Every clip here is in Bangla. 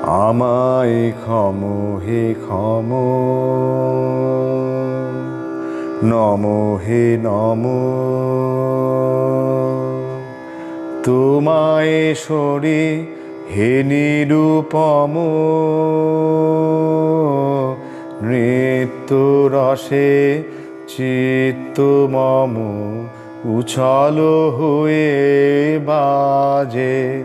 আমায় ক্ষম হে ক্ষম, নম হে নম। তোমায় সরে হে নিরূপম, নৃত্য রসে চিত্ত মম উছল হয়ে বাজে।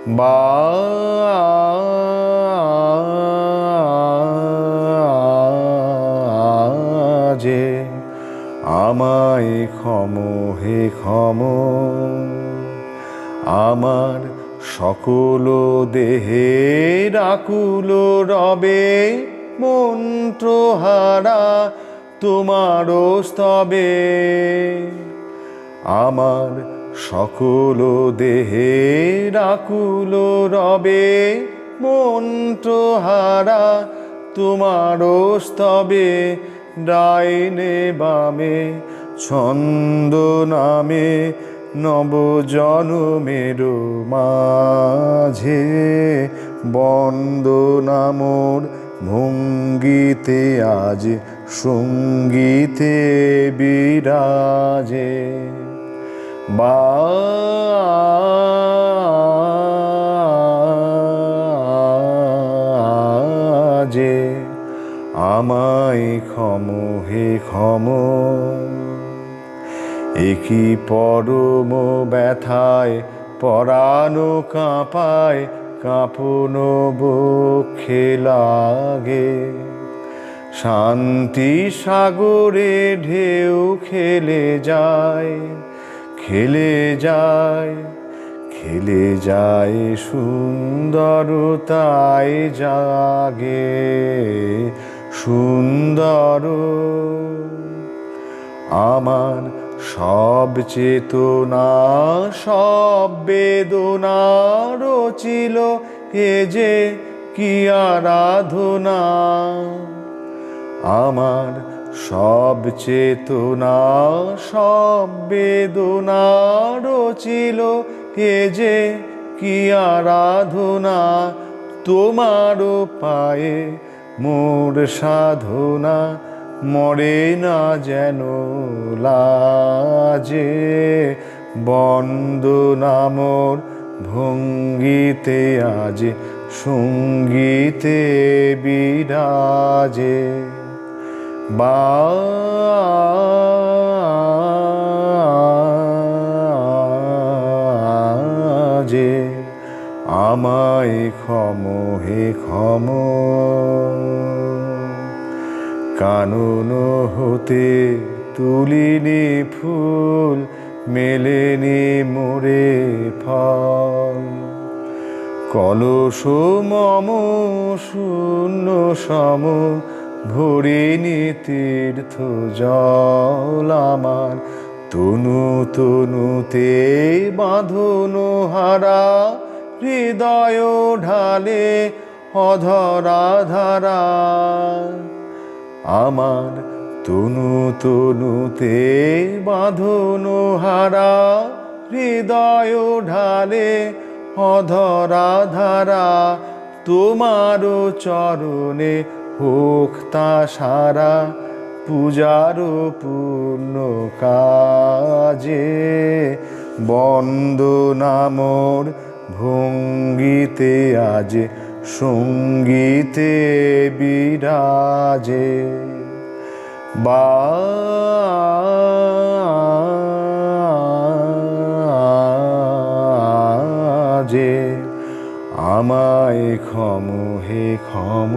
বাজে আমায় ক্ষম হে ক্ষম। আমার সকল দেহের আকুল রবে মন্ত্রহারা তোমার স্তবে। আমার সকল দেহের আকুল রবে মন্ত্রহারা তোমার স্তবে। ডাইনে বামে ছন্দ নামে নব জনমের মাঝে। বন্দনা মোর ভঙ্গিতে আজ সঙ্গীতে বিরাজে। বাজে আমায় ক্ষম হে ক্ষম। একই পরম ব্যথায় পরাণ কাঁপায় কাঁপন বক্ষে লাগে। শান্তি সাগরে ঢেউ খেলে যায়, খেলে যায়, খেলে যায় সুন্দরতায় জাগে সুন্দর। আমার সব চেতনা সব বেদনা রচিল এ যে কি আরাধনা। আমার সব চেতনা সব বেদনা রচিল এ যে কি আরাধনা। তোমার পায়ে মোর সাধনা মরে না যেন লাজে। বন্দনা মোর ভঙ্গিতে আজ সঙ্গীতে বিরাজে। বাজে আমায় ক্ষম হে ক্ষম। কানন হতে তুলিনি ফুল মেলেনি মোরে ফল। কলস মম শূন্য সম ভরিনি তীর্থ জল। আমার তনু তনুতে বাঁধন হারা হৃদয় ঢালে অধরা ধারা। আমার তনু তনুতে বাঁধন হারা হৃদয় ঢালে অধরা ধারা। তোমার চরণে হোক তা সারা পূজার পূর্ণ কাজে। বন্দনা মোর ভঙ্গিতে আজ সঙ্গীতে বিরাজে। বাজে আমায় ক্ষম হে ক্ষম।